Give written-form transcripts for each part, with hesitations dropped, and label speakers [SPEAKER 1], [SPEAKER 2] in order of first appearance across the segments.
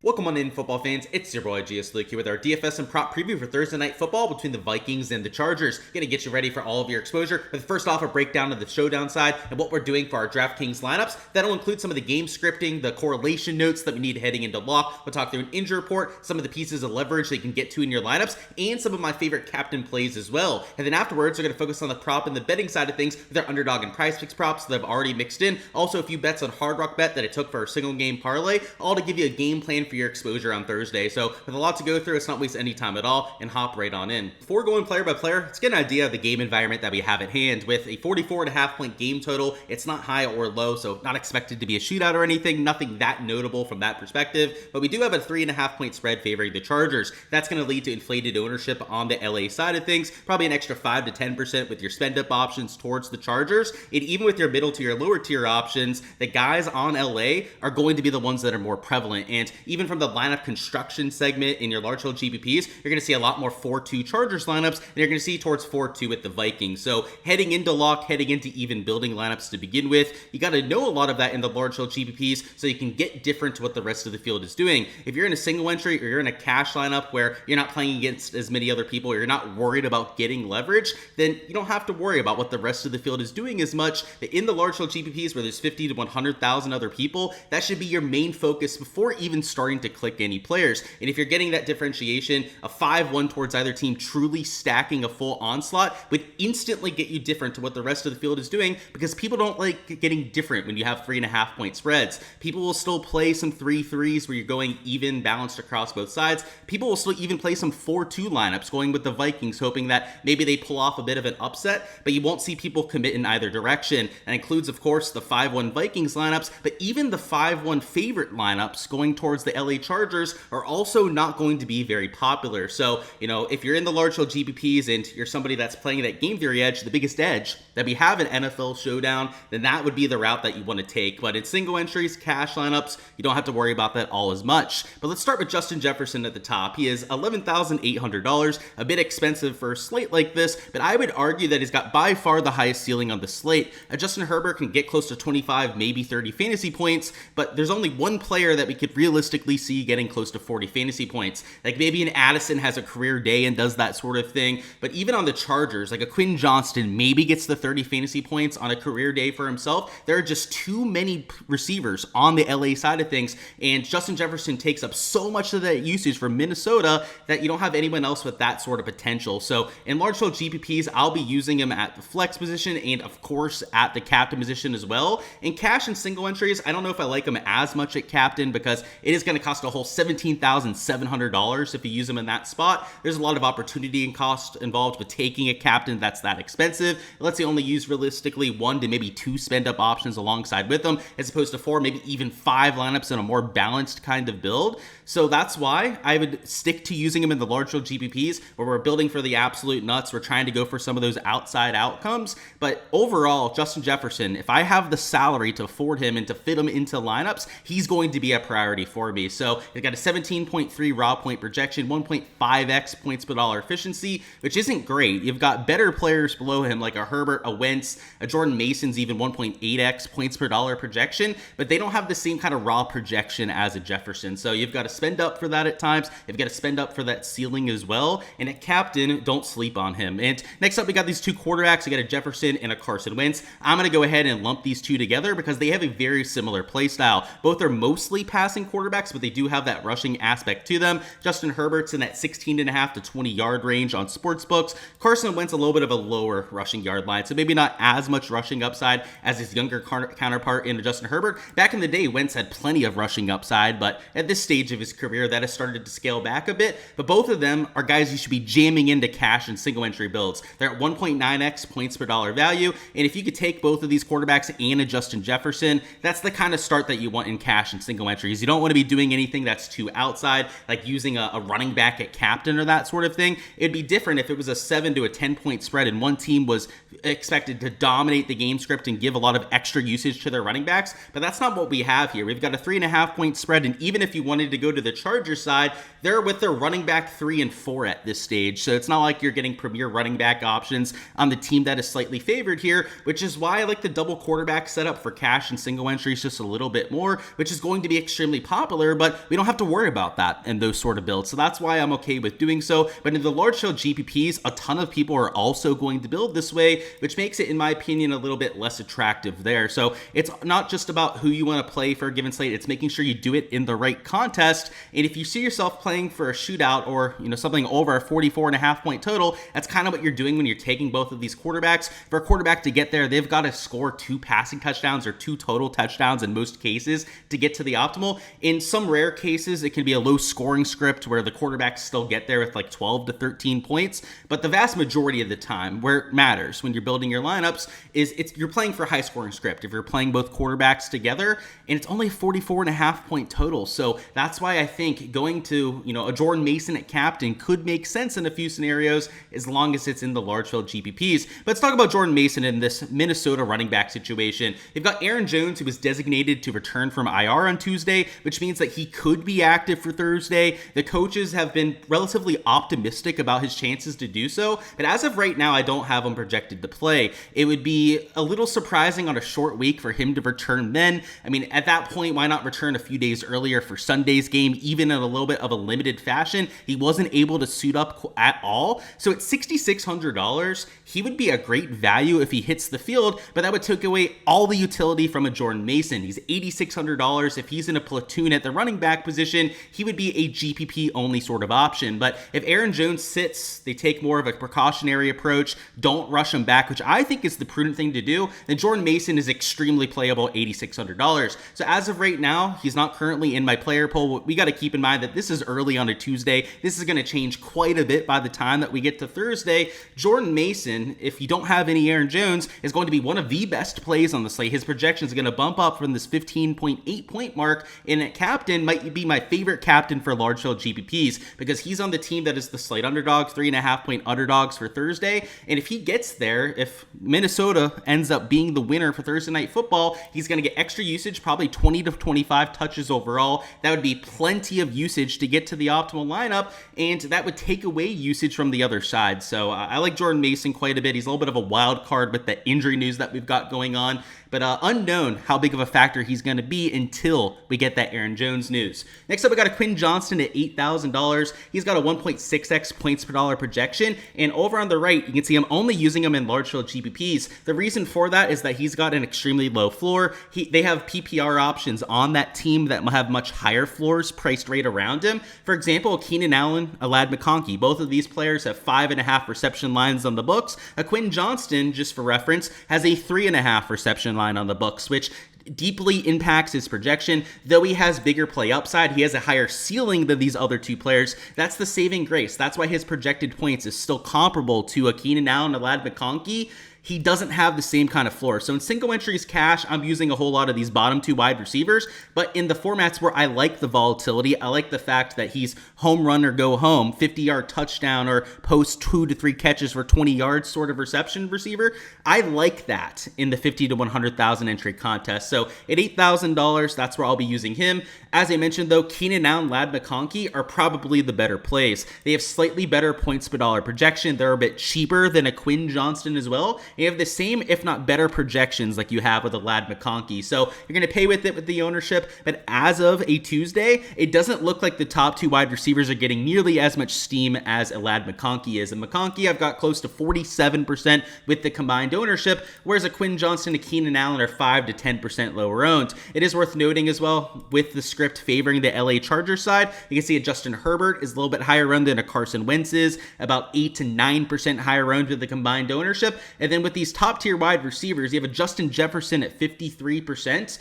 [SPEAKER 1] Welcome on in, football fans. It's your boy Gsluke here with our DFS and prop preview for Thursday Night Football between the Vikings and the Chargers. Gonna get you ready for all of your exposure. But first off, a breakdown of the Showdown side and what we're doing for our Draftkings lineups. That'll include some of the game scripting, the correlation notes that we need heading into lock. We'll talk through an injury report, some of the pieces of leverage that you can get to in your lineups, and some of my favorite captain plays as well. And then afterwards, we're gonna focus on the prop and the betting side of things with our Underdog and Prize Picks props that I've already mixed in. Also, a few bets on HardrockBet that I took for our single game parlay, all to give you a game plan for your exposure on Thursday. So with a lot to go through, let's not waste any time at all and hop right on in. Before going player by player, let's get an idea of the game environment that we have at hand. With a 44.5 point game total, it's not high or low, so not expected to be a shootout or anything, nothing that notable from that perspective, but we do have a 3.5 point spread favoring the Chargers. That's going to lead to inflated ownership on the LA side of things, probably an extra 5 to 10% with your spend up options towards the Chargers, and even with your middle to your lower tier options, the guys on LA are going to be the ones that are more prevalent. And even from the lineup construction segment in your large hold GPPs, you're going to see a lot more 4-2 Chargers lineups, and you're going to see towards 4-2 with the Vikings. So heading into lock, heading into even building lineups to begin with, you got to know a lot of that in the large hold GPPs so you can get different to what the rest of the field is doing. If you're in a single entry or you're in a cash lineup where you're not playing against as many other people, or you're not worried about getting leverage, then you don't have to worry about what the rest of the field is doing as much. In the large hold GPPs where there's 50 to 100,000 other people, that should be your main focus before even starting to click any players. And if you're getting that differentiation, a 5-1 towards either team truly stacking a full onslaught would instantly get you different to what the rest of the field is doing, because people don't like getting different when you have 3.5 point spreads. People will still play some 3-3s where you're going even balanced across both sides. People will still even play some 4-2 lineups going with the Vikings, hoping that maybe they pull off a bit of an upset, but you won't see people commit in either direction. That includes, of course, the 5-1 Vikings lineups, but even the 5-1 favorite lineups going towards the LA Chargers are also not going to be very popular. So, if you're in the large hold GPPs and you're somebody that's playing that game theory edge, the biggest edge that we have in NFL Showdown, then that would be the route that you want to take. But in single entries, cash lineups, you don't have to worry about that all as much. But let's start with Justin Jefferson at the top. He is $11,800, a bit expensive for a slate like this, but I would argue that he's got by far the highest ceiling on the slate. Justin Herbert can get close to 25, maybe 30 fantasy points, but there's only one player that we could realistically see getting close to 40 fantasy points. Like maybe an Addison has a career day and does that sort of thing, but even on the Chargers, like a Quinn Johnston maybe gets the 30 fantasy points on a career day for himself. There are just too many receivers on the LA side of things, and Justin Jefferson takes up so much of that usage from Minnesota that you don't have anyone else with that sort of potential. So in large hold GPPs, I'll be using him at the flex position and of course at the captain position as well. In cash and single entries, I don't know if I like him as much at captain because it is going to cost a whole $17,700 if you use him in that spot. There's a lot of opportunity and cost involved with taking a captain that's that expensive. Let's say only use realistically 1 to maybe 2 spend up options alongside with them, as opposed to 4, maybe even 5 lineups in a more balanced kind of build. So that's why I would stick to using him in the large hold GPPs where we're building for the absolute nuts. We're trying to go for some of those outside outcomes. But overall, Justin Jefferson, if I have the salary to afford him and to fit him into lineups, he's going to be a priority for me. So he's got a 17.3 raw point projection, 1.5x points per dollar efficiency, which isn't great. You've got better players below him like a Herbert, a Wentz, a Jordan Mason's even 1.8x points per dollar projection, but they don't have the same kind of raw projection as a Jefferson. So you've got to spend up for that at times. You've got to spend up for that ceiling as well. And at captain, don't sleep on him. And next up, we got these two quarterbacks. We got a Jefferson and a Carson Wentz. I'm going to go ahead and lump these two together because they have a very similar play style. Both are mostly passing quarterbacks, but they do have that rushing aspect to them. Justin Herbert's in that 16.5 to 20 yard range on sportsbooks. Carson Wentz a little bit of a lower rushing yard line, so maybe not as much rushing upside as his younger counterpart in Justin Herbert. Back in the day, Wentz had plenty of rushing upside, but at this stage of his career, that has started to scale back a bit. But both of them are guys you should be jamming into cash and single entry builds. They're at 1.9x points per dollar value, and if you could take both of these quarterbacks and a Justin Jefferson, that's the kind of start that you want in cash and single entries. You don't want to be doing anything that's too outside, like using a running back at captain or that sort of thing. It'd be different if it was a 7 to a 10 point spread and one team was expected to dominate the game script and give a lot of extra usage to their running backs, but that's not what we have here. We've got a 3.5 point spread, and even if you wanted to go to the Chargers side, they're with their running back 3 and 4 at this stage, so it's not like you're getting premier running back options on the team that is slightly favored here, which is why I like the double quarterback setup for cash and single entries just a little bit more, which is going to be extremely popular quarter, but we don't have to worry about that in those sort of builds. So that's why I'm okay with doing so. But in the large field GPPs, a ton of people are also going to build this way, which makes it, in my opinion, a little bit less attractive there. So it's not just about who you want to play for a given slate. It's making sure you do it in the right contest. And if you see yourself playing for a shootout or, something over a 44.5 point total, that's kind of what you're doing when you're taking both of these quarterbacks. For a quarterback to get there, they've got to score 2 passing touchdowns or 2 total touchdowns in most cases to get to the optimal. In some rare cases, it can be a low scoring script where the quarterbacks still get there with like 12 to 13 points. But the vast majority of the time, where it matters when you're building your lineups, is you're playing for a high scoring script. If you're playing both quarterbacks together, and it's only a 44.5 point total. So that's why I think going to, a Jordan Mason at captain could make sense in a few scenarios as long as it's in the large field GPPs. But let's talk about Jordan Mason in this Minnesota running back situation. They've got Aaron Jones, who was designated to return from IR on Tuesday, which means that he could be active for Thursday. The coaches have been relatively optimistic about his chances to do so, but as of right now, I don't have him projected to play. It would be a little surprising on a short week for him to return then. I mean, at that point, why not return a few days earlier for Sunday's game, even in a little bit of a limited fashion? He wasn't able to suit up at all. So at $6,600, he would be a great value if he hits the field, but that would take away all the utility from a Jordan Mason. He's $8,600. If he's in a platoon at the running back position, he would be a GPP only sort of option. But if Aaron Jones sits, they take more of a precautionary approach, don't rush him back, which I think is the prudent thing to do, then Jordan Mason is extremely playable, $8,600. So as of right now, he's not currently in my player pool. We got to keep in mind that this is early on a Tuesday. This is going to change quite a bit by the time that we get to Thursday. Jordan Mason, if you don't have any Aaron Jones, is going to be one of the best plays on the slate. His projection is going to bump up from this 15.8 point mark, and at captain might be my favorite captain for large field GPPs because he's on the team that is the slate underdog, 3.5 point underdogs for Thursday. And if he gets there, if Minnesota ends up being the winner for Thursday Night Football, he's going to get extra usage, probably 20 to 25 touches overall. That would be plenty of usage to get to the optimal lineup, and that would take away usage from the other side. So I like Jordan Mason quite a bit. He's a little bit of a wild card with the injury news that we've got going on, but unknown how big of a factor he's going to be until we get that Aaron Jones news. Next up, we got a Quinn Johnston at $8,000. He's got a 1.6x points per dollar projection, and over on the right, you can see I'm only using him in large field GPPs. The reason for that is that he's got an extremely low floor. They have PPR options on that team that have much higher floors priced right around him. For example, Keenan Allen, Alad McConkey, both of these players have 5.5 reception lines on the books. A Quinn Johnston, just for reference, has a 3.5 reception line on the books, which deeply impacts his projection. Though he has bigger play upside, he has a higher ceiling than these other two players. That's the saving grace. That's why his projected points is still comparable to a Keenan Allen, Alad McConkey. He doesn't have the same kind of floor. So in single entries cash, I'm using a whole lot of these bottom two wide receivers, but in the formats where I like the volatility, I like the fact that he's home run or go home, 50-yard touchdown or post 2 to 3 catches for 20 yards sort of reception receiver. I like that in the 50 to 100,000 entry contest. So at $8,000, that's where I'll be using him. As I mentioned though, Keenan Allen, Lad McConkey are probably the better plays. They have slightly better points per dollar projection. They're a bit cheaper than a Quinn Johnston as well. You have the same, if not better, projections like you have with a Lad McConkey. So you're going to pay with it with the ownership. But as of a Tuesday, it doesn't look like the top two wide receivers are getting nearly as much steam as a Lad McConkey is. And McConkey, I've got close to 47% with the combined ownership, whereas a Quinn Johnston and Keenan Allen are 5 to 10% lower owned. It is worth noting as well, with the script favoring the LA Chargers side, you can see a Justin Herbert is a little bit higher owned than a Carson Wentz is, about 8 to 9% higher owned with the combined ownership. And then with these top tier wide receivers, you have a Justin Jefferson at 53%.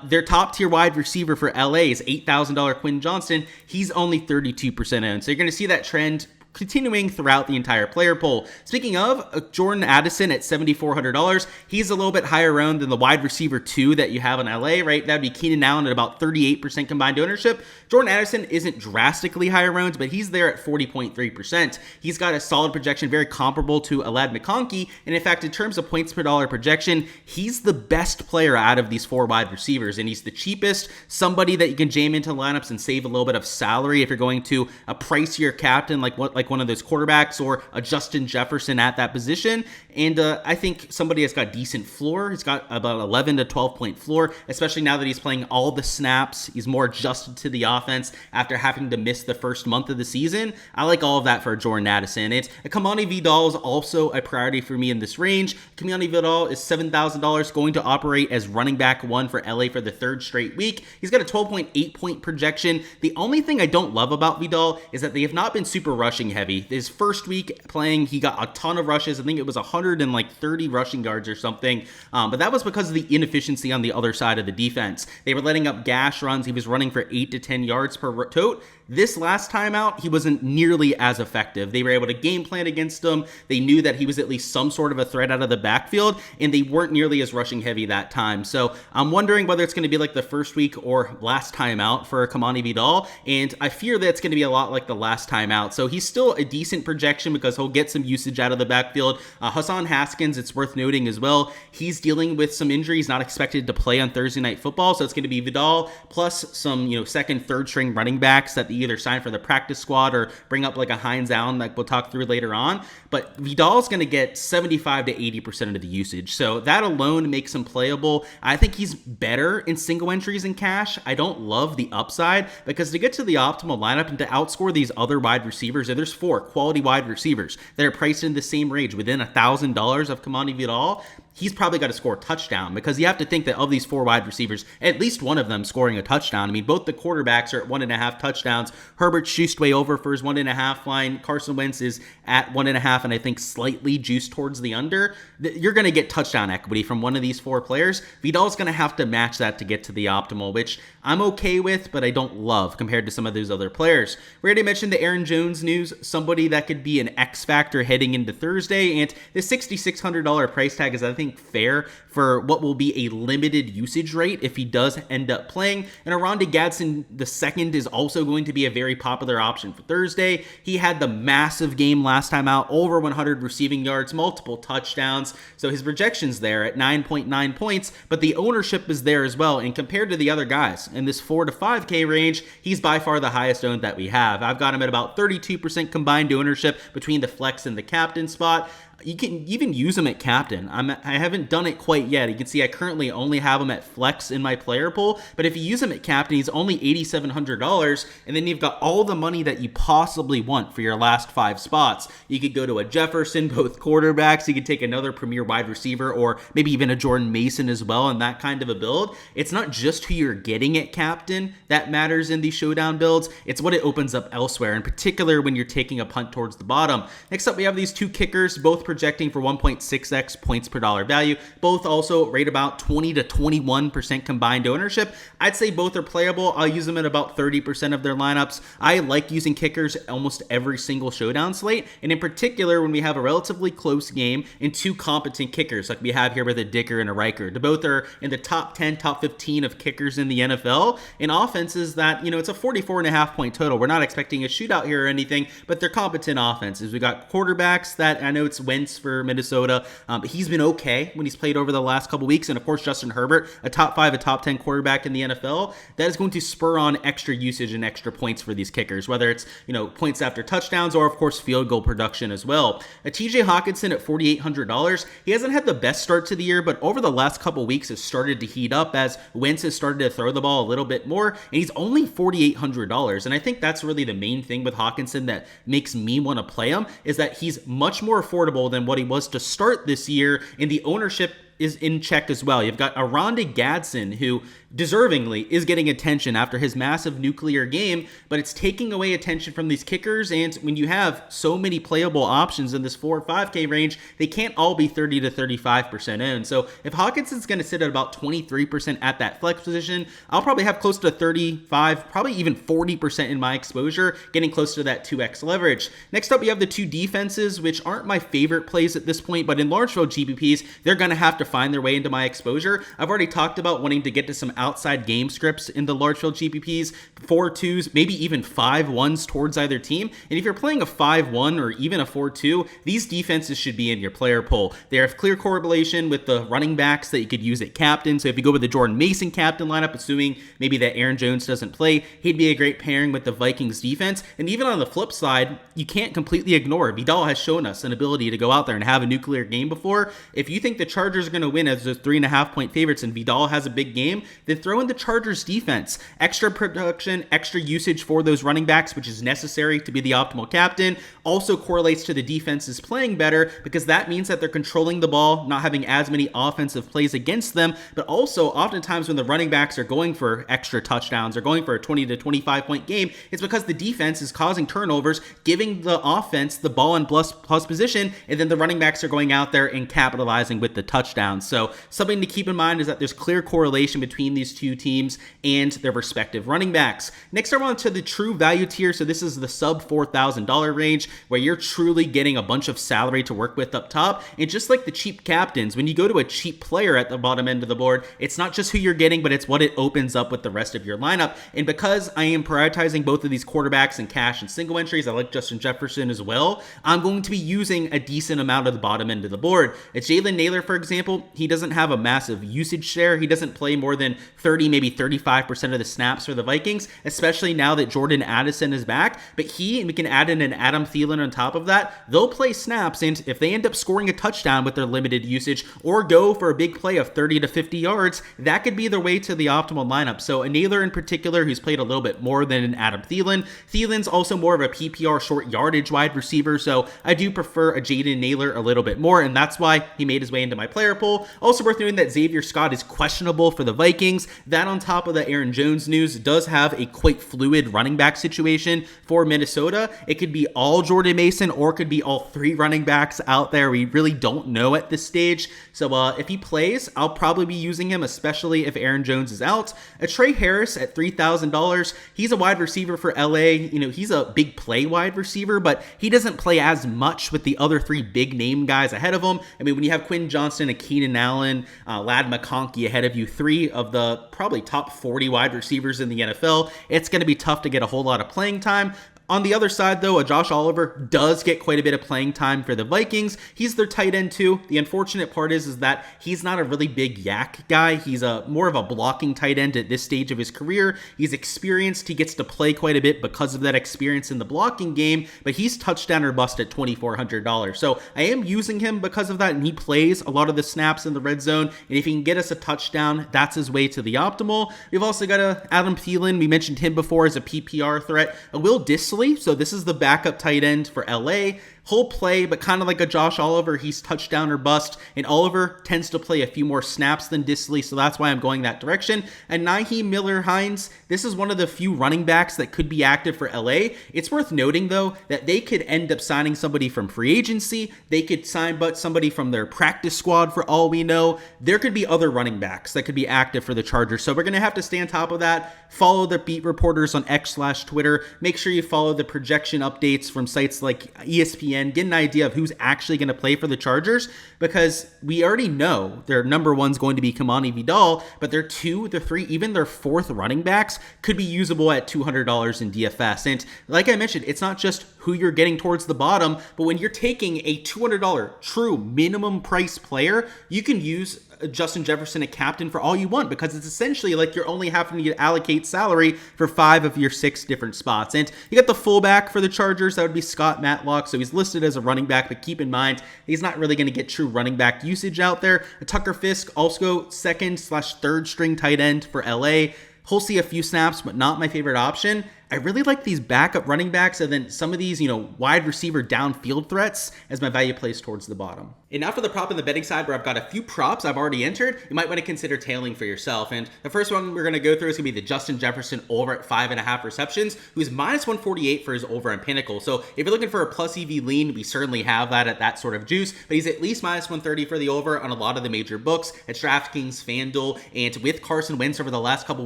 [SPEAKER 1] Their top tier wide receiver for LA is $8,000 Quinn Johnston. He's only 32% owned. So you're going to see that trend continuing throughout the entire player pool. Speaking of, Jordan Addison at $7,400, he's a little bit higher owned than the wide receiver 2 that you have in LA, right? That'd be Keenan Allen at about 38% combined ownership. Jordan Addison isn't drastically higher owned, but he's there at 40.3%. He's got a solid projection, very comparable to Alad McConkey, and in fact, in terms of points per dollar projection, he's the best player out of these 4 wide receivers, and he's the cheapest, somebody that you can jam into lineups and save a little bit of salary if you're going to a pricier captain like like one of those quarterbacks or a Justin Jefferson at that position. And I think somebody that's got decent floor. He's got about 11 to 12 point floor, especially now that he's playing all the snaps. He's more adjusted to the offense after having to miss the first month of the season. I like all of that for Jordan Addison. It's Kamani Vidal is also a priority for me in this range. Kamani Vidal is $7,000, going to operate as running back one for LA for the third straight week. He's got a 12.8 point projection. The only thing I don't love about Vidal is that they have not been super rushing heavy. His first week playing, he got a ton of rushes. I think it was 130 rushing yards or something. But that was because of the inefficiency on the other side of the defense. They were letting up gash runs. He was running for 8 to 10 yards per tote. This last time out, he wasn't nearly as effective. They were able to game plan against him. They knew that he was at least some sort of a threat out of the backfield, and they weren't nearly as rushing heavy that time. So I'm wondering whether it's going to be like the first week or last time out for Kamani Vidal, and I fear that it's going to be a lot like the last time out. So he's still a decent projection because he'll get some usage out of the backfield. Hassan Haskins, it's worth noting as well, he's dealing with some injuries, not expected to play on Thursday Night Football, so it's going to be Vidal plus some second, third string running backs that the either sign for the practice squad or bring up like a Hines Allen like we'll talk through later on. But Vidal's going to get 75 to 80% of the usage. So that alone makes him playable. I think he's better in single entries in cash. I don't love the upside because to get to the optimal lineup and to outscore these other wide receivers, and there's 4 quality wide receivers that are priced in the same range within $1,000 of Kamani Vidal, he's probably got to score a touchdown because you have to think that of these 4 wide receivers, at least one of them scoring a touchdown. I mean, both the quarterbacks are at 1.5 touchdowns. Herbert's juiced way over for his 1.5 line. Carson Wentz is at 1.5 and I think slightly juiced towards the under. You're going to get touchdown equity from one of these 4 players. Vidal's going to have to match that to get to the optimal, which I'm okay with, but I don't love compared to some of those other players. We already mentioned the Aaron Jones news, somebody that could be an X factor heading into Thursday, and the $6,600 price tag is, I think, fair for what will be a limited usage rate if he does end up playing. And Oronde Gadsden II is also going to be a very popular option for Thursday. He had the massive game last time out, over 100 receiving yards, multiple touchdowns. So his projection's there at 9.9 points, but the ownership is there as well. And compared to the other guys in this 4 to 5K range, he's by far the highest owned that we have. I've got him at about 32% combined ownership between the flex and the captain spot. You can even use him at captain. I haven't done it quite yet. You can see I currently only have him at flex in my player pool, but if you use him at captain, he's only $8,700, and then you've got all the money that you possibly want for your last 5 spots. You could go to a Jefferson, both quarterbacks. You could take another premier wide receiver, or maybe even a Jordan Mason as well, in that kind of a build. It's not just who you're getting at captain that matters in these showdown builds. It's what it opens up elsewhere, in particular when you're taking a punt towards the bottom. Next up, we have these 2 kickers, both projecting for 1.6x points per dollar value. Both also rate about 20 to 21% combined ownership. I'd say both are playable. I'll use them at about 30% of their lineups. I like using kickers almost every single showdown slate, and in particular when we have a relatively close game and 2 competent kickers like we have here with a Dicker and a Riker. Both are in the top 10, top 15 of kickers in the NFL, in offenses that, it's a 44.5 point total. We're not expecting a shootout here or anything, but they're competent offenses. We got quarterbacks that I know it's Wentz for Minnesota. He's been okay when he's played over the last couple weeks. And of course, Justin Herbert, a top 5, a top 10 quarterback in the NFL. That is going to spur on extra usage and extra points for these kickers, whether it's, points after touchdowns or of course field goal production as well. TJ Hawkinson at $4,800. He hasn't had the best start to the year, but over the last couple weeks has started to heat up as Wentz has started to throw the ball a little bit more, and he's only $4,800. And I think that's really the main thing with Hawkinson that makes me want to play him, is that he's much more affordable than what he was to start this year, and the ownership is in check as well. You've got Oronde Gadsden, who deservingly is getting attention after his massive nuclear game, but it's taking away attention from these kickers. And when you have so many playable options in this 4 or 5K range, they can't all be 30 to 35% in. So if Hawkinson's going to sit at about 23% at that flex position, I'll probably have close to 35, probably even 40% in my exposure, getting close to that 2x leverage. Next up, we have the 2 defenses, which aren't my favorite plays at this point, but in large field GPPs, they're going to have to find their way into my exposure. I've already talked about wanting to get to some outside game scripts in the large field GPPs, 4-2s, maybe even 5-1s towards either team. And if you're playing a 5-1 or even a 4-2, these defenses should be in your player pool. They have clear correlation with the running backs that you could use at captain. So if you go with the Jordan Mason captain lineup, assuming maybe that Aaron Jones doesn't play, he'd be a great pairing with the Vikings defense. And even on the flip side, you can't completely ignore Vidal has shown us an ability to go out there and have a nuclear game before. If you think the Chargers are going to win as those 3.5-point favorites and Vidal has a big game, then throw in the Chargers defense. Extra production, extra usage for those running backs, which is necessary to be the optimal captain, also correlates to the defenses playing better because that means that they're controlling the ball, not having as many offensive plays against them, but also oftentimes when the running backs are going for extra touchdowns or going for a 20 to 25-point game, it's because the defense is causing turnovers, giving the offense the ball in plus position, and then the running backs are going out there and capitalizing with the touchdowns. So something to keep in mind is that there's clear correlation between these two teams and their respective running backs. Next, I want to the true value tier. So this is the sub $4,000 range where you're truly getting a bunch of salary to work with up top. And just like the cheap captains, when you go to a cheap player at the bottom end of the board, it's not just who you're getting, but it's what it opens up with the rest of your lineup. And because I am prioritizing both of these quarterbacks in cash and single entries, I like Justin Jefferson as well, I'm going to be using a decent amount of the bottom end of the board. It's Jalen Naylor, for example. He doesn't have a massive usage share. He doesn't play more than 30, maybe 35% of the snaps for the Vikings, especially now that Jordan Addison is back. But and we can add in an Adam Thielen on top of that. They'll play snaps, and if they end up scoring a touchdown with their limited usage or go for a big play of 30 to 50 yards, that could be their way to the optimal lineup. So a Naylor in particular, who's played a little bit more than an Adam Thielen. Thielen's also more of a PPR short yardage wide receiver, so I do prefer a Jaden Naylor a little bit more, and that's why he made his way into my player pool. Also worth noting that Xavier Scott is questionable for the Vikings. That on top of the Aaron Jones news does have a quite fluid running back situation for Minnesota. It could be all Jordan Mason or it could be all three running backs out there. We really don't know at this stage. So if he plays, I'll probably be using him, especially if Aaron Jones is out. A Trey Harris at $3,000. He's a wide receiver for LA. He's a big play wide receiver, but he doesn't play as much with the other three big name guys ahead of him. I mean, when you have Quinn Johnston and Keenan Allen, Ladd McConkey ahead of you, three of the probably top 40 wide receivers in the NFL, it's going to be tough to get a whole lot of playing time. On the other side, though, Josh Oliver does get quite a bit of playing time for the Vikings. He's their tight end, too. The unfortunate part is that he's not a really big yak guy. He's more of a blocking tight end at this stage of his career. He's experienced. He gets to play quite a bit because of that experience in the blocking game, but he's touchdown or bust at $2,400. So I am using him because of that, and he plays a lot of the snaps in the red zone, and if he can get us a touchdown, that's his way to the optimal. We've also got Adam Thielen. We mentioned him before as a PPR threat. Will Dissly. So this is the backup tight end for LA. Whole play, but kind of like a Josh Oliver, he's touchdown or bust, and Oliver tends to play a few more snaps than Dissly, so that's why I'm going that direction. And Naheem Miller-Hines, this is one of the few running backs that could be active for LA. It's worth noting, though, that they could end up signing somebody from free agency. They could sign somebody from their practice squad for all we know. There could be other running backs that could be active for the Chargers, so we're going to have to stay on top of that. Follow the beat reporters on X/Twitter. Make sure you follow the projection updates from sites like ESPN. Get an idea of who's actually going to play for the Chargers, because we already know their number one's going to be Kamani Vidal, but their two, their three, even their fourth running backs could be usable at $200 in DFS. And like I mentioned, it's not just who you're getting towards the bottom, but when you're taking a $200 true minimum price player, you can use Justin Jefferson a captain for all you want, because it's essentially like you're only having to allocate salary for 5 of your 6 different spots. And you got the fullback for the Chargers, that would be Scott Matlock, so he's listed as a running back, but keep in mind he's not really going to get true running back usage out there. Tucker Fisk, also second/third string tight end for LA. He'll see a few snaps, but not my favorite option. I really like these backup running backs and then some of these, wide receiver downfield threats as my value plays towards the bottom. And now for the prop and the betting side, where I've got a few props I've already entered. You might want to consider tailing for yourself. And the first one we're going to go through is going to be the Justin Jefferson over at 5.5 receptions, who's minus 148 for his over on Pinnacle. So if you're looking for a plus EV lean, we certainly have that at that sort of juice. But he's at least minus 130 for the over on a lot of the major books at Draftkings, FanDuel, and with Carson Wentz over the last couple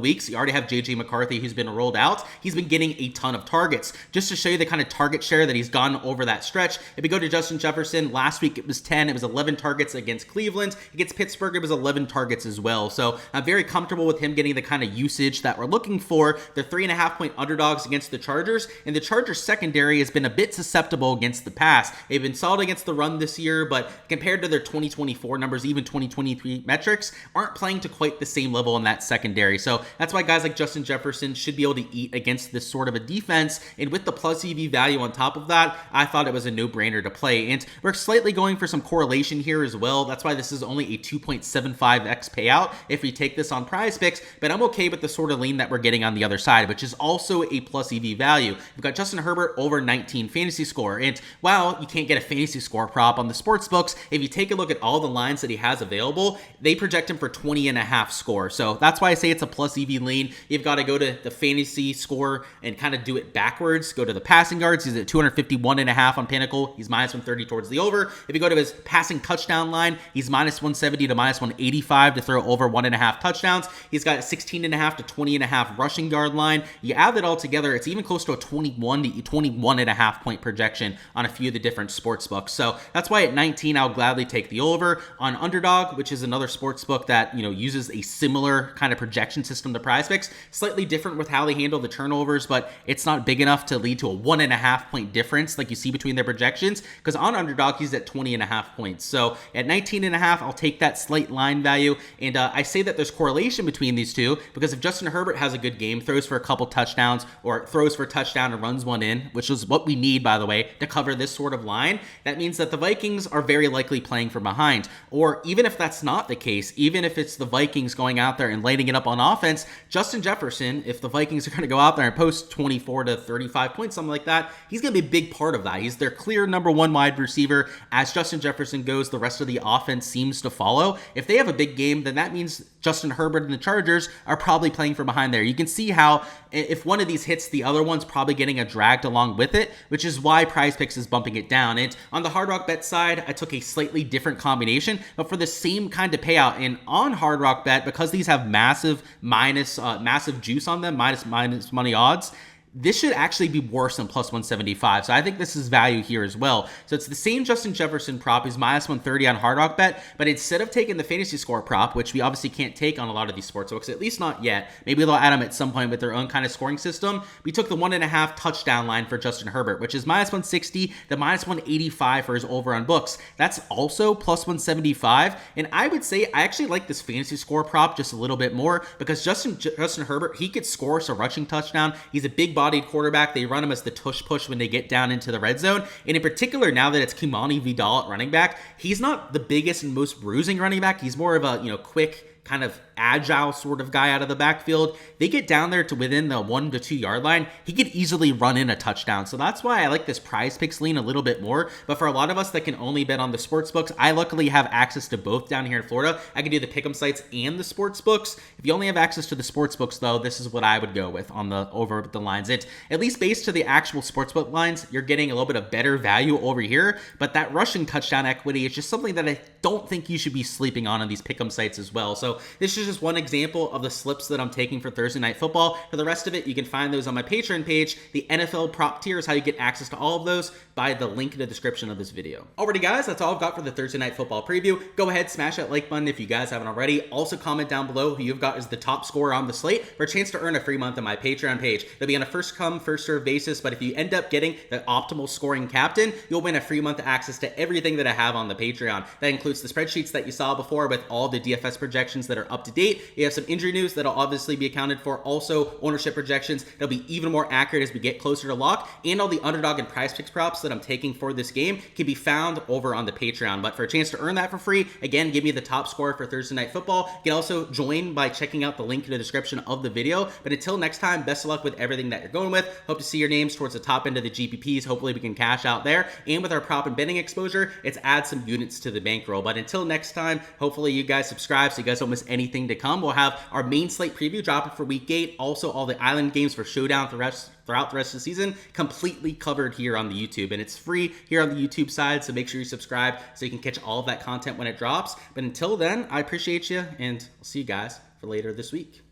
[SPEAKER 1] weeks, you already have JJ McCarthy who's been rolled out. He's been getting a ton of targets. Just to show you the kind of target share that he's gotten over that stretch, if you go to Justin Jefferson, last week it was 10, it was 11 targets against Cleveland. Against Pittsburgh, it was 11 targets as well. So I'm very comfortable with him getting the kind of usage that we're looking for. They're 3.5-point underdogs against the Chargers, and the Chargers secondary has been a bit susceptible against the pass. They've been solid against the run this year, but compared to their 2024 numbers, even 2023 metrics, aren't playing to quite the same level in that secondary. So that's why guys like Justin Jefferson should be able to eat against this sort of a defense. And with the plus EV value on top of that, I thought it was a no-brainer to play. And we're slightly going for some correlation here as well. That's why this is only a 2.75x payout if we take this on Prize Picks, but I'm okay with the sort of lean that we're getting on the other side, which is also a plus EV value. We've got Justin Herbert over 19 fantasy score. And while you can't get a fantasy score prop on the sports books, if you take a look at all the lines that he has available, they project him for 20.5 score. So that's why I say it's a plus EV lean. You've got to go to the fantasy score and kind of do it backwards. Go to the passing yards. He's at 251.5 on Pinnacle. He's minus 130 towards the over. If you go to his passing touchdown line, he's minus 170 to minus 185 to throw over 1.5 touchdowns. He's got a 16.5 to 20.5 rushing yard line. You add that all together, it's even close to a 21 to 21.5 point projection on a few of the different sports books. So that's why at 19, I'll gladly take the over. On Underdog, which is another sports book that, uses a similar kind of projection system to Prize Picks, slightly different with how they handle the turnovers, but it's not big enough to lead to a 1.5 point difference like you see between their projections, because on Underdog, he's at 20.5 points. So at 19.5, I'll take that slight line value. And I say that there's correlation between these two because if Justin Herbert has a good game, throws for a couple touchdowns or throws for a touchdown and runs one in, which is what we need, by the way, to cover this sort of line, that means that the Vikings are very likely playing from behind. Or even if that's not the case, even if it's the Vikings going out there and lighting it up on offense, Justin Jefferson, if the Vikings are going to go out there and post 24 to 35 points, something like that, he's going to be a big part of that. He's their clear number one wide receiver. As Justin Jefferson goes, the rest of the offense seems to follow. If they have a big game, then that means Justin Herbert and the Chargers are probably playing from behind there. You can see how if one of these hits, the other one's probably getting a dragged along with it, which is why Prize Picks is bumping it down. And on the HardrockBet side, I took a slightly different combination, but for the same kind of payout. And on HardrockBet, because these have massive juice on them, minus money odds, this should actually be worse than plus 175. So I think this is value here as well. So it's the same Justin Jefferson prop. He's minus 130 on HardrockBet, but instead of taking the fantasy score prop, which we obviously can't take on a lot of these sports books, at least not yet, maybe they'll add them at some point with their own kind of scoring system, we took the 1.5 touchdown line for Justin Herbert, which is minus 160 to minus 185 for his over on books. That's also plus 175. And I would say I actually like this fantasy score prop just a little bit more because Justin Herbert, he could score us a rushing touchdown. He's a big bodied quarterback. They run him as the tush push when they get down into the red zone. And in particular, now that it's Kimani Vidal at running back, he's not the biggest and most bruising running back. He's more of a, quick, kind of agile sort of guy out of the backfield. They get down there to within the 1 to 2 yard line, he could easily run in a touchdown. So that's why I like this Prize Picks lean a little bit more. But for a lot of us that can only bet on the sports books, I luckily have access to both down here in Florida. I can do the pick'em sites and the sports books. If you only have access to the sports books though, this is what I would go with on the over the lines. It at least based to the actual sportsbook lines, you're getting a little bit of better value over here. But that rushing touchdown equity is just something that I don't think you should be sleeping on these pick'em sites as well. So this is just one example of the slips that I'm taking for Thursday Night Football. For the rest of it, you can find those on my Patreon page. The NFL prop tier is how you get access to all of those by the link in the description of this video. Alrighty guys, that's all I've got for the Thursday Night Football preview. Go ahead, smash that like button if you guys haven't already. Also comment down below who you've got as the top scorer on the slate for a chance to earn a free month on my Patreon page. It'll be on a first come, first serve basis, but if you end up getting the optimal scoring captain, you'll win a free month access to everything that I have on the Patreon. That includes the spreadsheets that you saw before with all the DFS projections that are up to date. You have some injury news that'll obviously be accounted for. Also, ownership projections that'll be even more accurate as we get closer to lock. And all the Underdog and Prize Picks props that I'm taking for this game can be found over on the Patreon. But for a chance to earn that for free, again, give me the top score for Thursday Night Football. You can also join by checking out the link in the description of the video. But until next time, best of luck with everything that you're going with. Hope to see your names towards the top end of the GPPs. Hopefully we can cash out there. And with our prop and betting exposure, it's add some units to the bankroll. But until next time, hopefully you guys subscribe so you guys don't miss anything to come. We'll have our main slate preview dropping for week 8. Also, all the island games for Showdown throughout the rest of the season completely covered here on the YouTube, and it's free here on the YouTube side, so make sure you subscribe so you can catch all of that content when it drops. But until then, I appreciate you, and I'll see you guys for later this week.